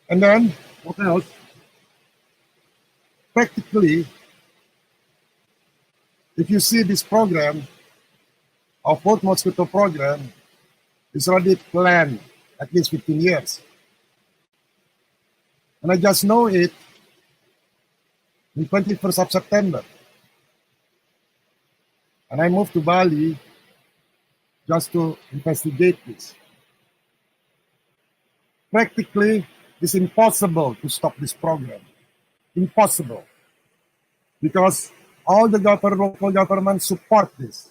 And then, what else? Practically, if you see this program of World Mosquito Program, it's already planned at least 15 years. And I just know it on 21st of September. And I moved to Bali just to investigate this. Practically, it's impossible to stop this program. Impossible. Because all the local governments support this.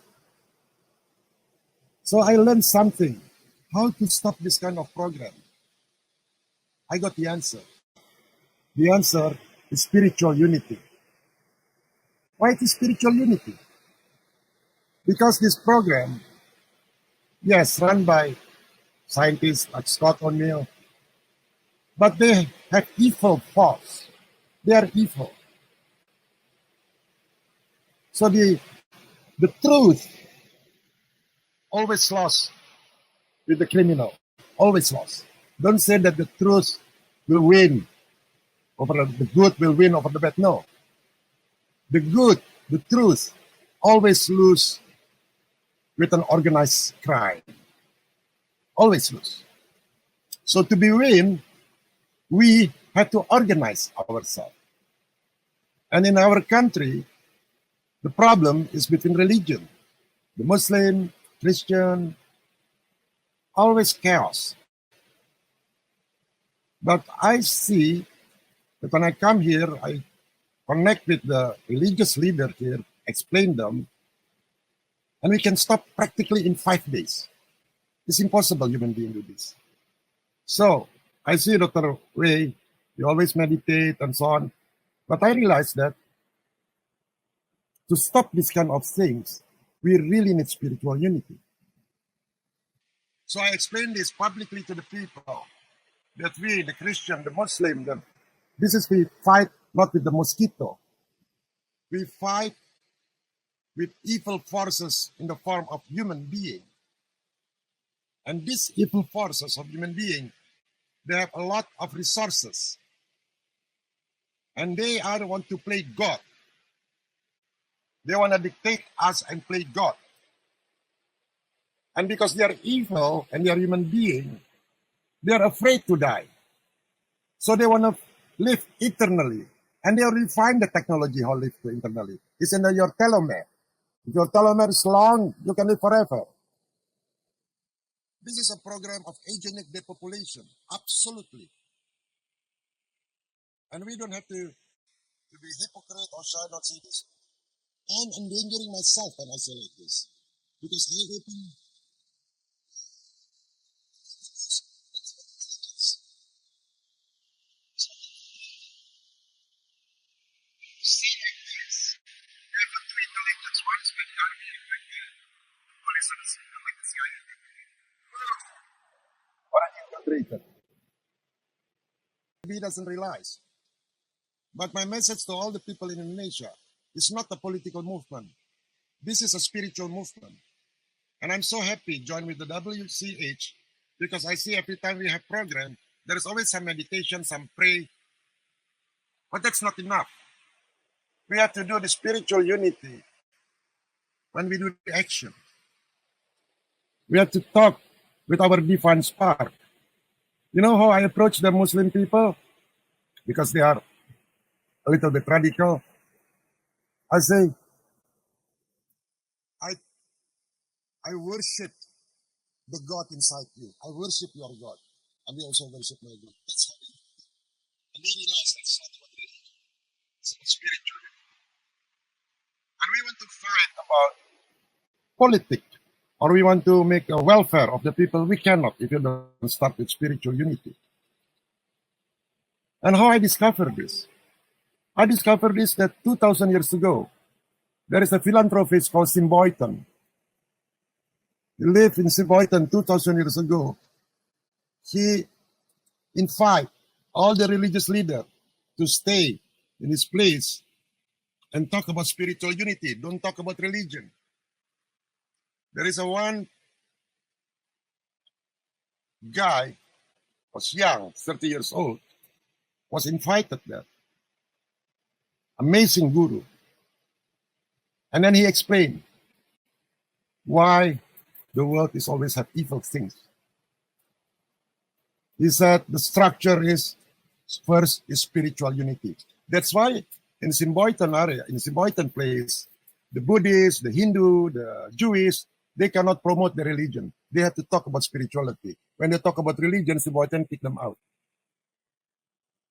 So I learned something, how to stop this kind of program. I got the answer. The answer is spiritual unity. Why it is spiritual unity? Because this program, yes, run by scientists like Scott O'Neill, but they have evil force. They are evil. So the truth always lost with the criminal. Always lost. Don't say that the truth will win over the good will win over the bad. No. The good, the truth, always lose with an organized crime. Always lose. So to be win, we have to organize ourselves. And in our country, the problem is between religion. The Muslim, Christian, always chaos. But I see that when I come here, I connect with the religious leader here, explain them, and we can stop practically in 5 days. It's impossible human being do this. So I see Dr. Ray, you always meditate and so on, but I realized that to stop this kind of things, we really need spiritual unity. So I explained this publicly to the people, that we, the Christian, the Muslim, we fight not with the mosquito. We fight with evil forces in the form of human being. And these evil forces of human being, they have a lot of resources. And they are the want to play God. They want to dictate us and play God. And because they are evil and they are human being, they are afraid to die. So they want to live eternally. And they already find the technology how to live eternally. It's in your telomere. If your telomere is long, you can live forever. This is a program of eugenic depopulation. Absolutely. And we don't have to be hypocrite or shy not see this. I'm endangering myself when I say like this. Because I open see like this. We have two intelligence. One is with the army and with the police and like the CIA. What an infiltrator. He doesn't realize. But my message to all the people in Indonesia is not a political movement. This is a spiritual movement. And I'm so happy join with the WCH because I see every time we have program, there is always some meditation, some pray. But that's not enough. We have to do the spiritual unity when we do the action. We have to talk with our divine spark. You know how I approach the Muslim people? Because they are a little bit radical. I say, I worship the God inside you. I worship your God. And we also worship my God. That's how we do it. And we realize that's not what we do. It's spiritual. And we want to fight about politics. Or we want to make a welfare of the people. We cannot if you don't start with spiritual unity. And how I discovered this? I discovered this that 2,000 years ago, there is a philanthropist called Simboyton. He lived in Simboyton 2,000 years ago. He invited all the religious leaders to stay in his place and talk about spiritual unity. Don't talk about religion. There is a one guy, was young, 30 years old. was invited there. Amazing guru. And then he explained why the world is always have evil things. He said the structure is first is spiritual unity. That's why in Simboitan area, in Simboitan place, the Buddhists, the Hindu, the Jewish, they cannot promote the religion. They have to talk about spirituality. When they talk about religion, Simboitan kick them out.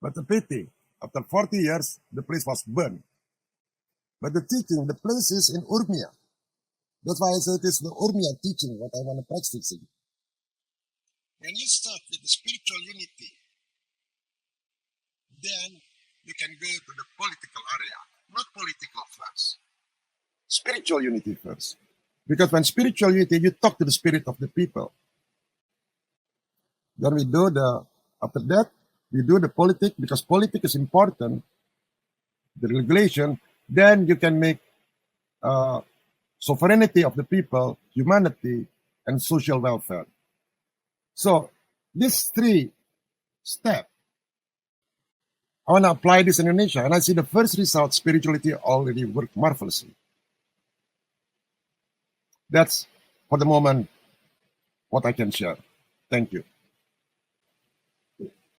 But the pity, after 40 years, the place was burned. But the teaching, the place is in Urmia. That's why I say it is the Urmia teaching, what I want to practice. When you start with the spiritual unity, then you can go to the political area, not political first. Spiritual unity first. Because when spiritual unity, you talk to the spirit of the people. Then we do after that, we do the politics, because politics is important, the regulation, then you can make sovereignty of the people, humanity, and social welfare. So these 3 steps, I want to apply this in Indonesia, and I see the first result, spirituality already worked marvelously. That's, for the moment, what I can share. Thank you.